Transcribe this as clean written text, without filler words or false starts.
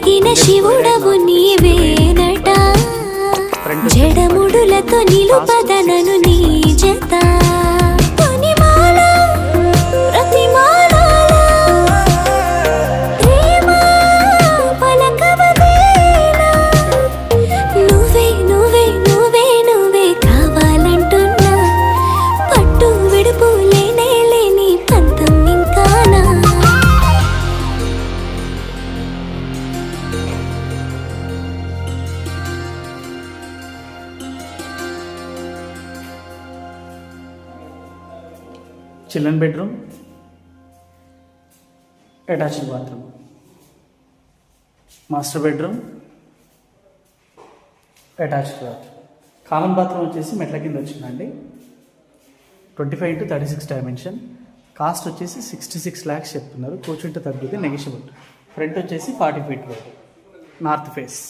వెలిగిన శివుడవు నీవేనట, జడముడులతో నిలుపదనను నీ జత. Children bedroom, attached bathroom. Master bedroom, attached bathroom. Common bathroom వచ్చేసి మెట్ల కింద వచ్చిందండి. 25 into 36 డైమెన్షన్. కాస్ట్ వచ్చేసి 66 lakhs చెప్తున్నారు. కూర్చుంటే తగ్గుతుంది, నెగిషియబుల్. ఫ్రంట్ వచ్చేసి 40 feet రోడ్, నార్త్ ఫేస్.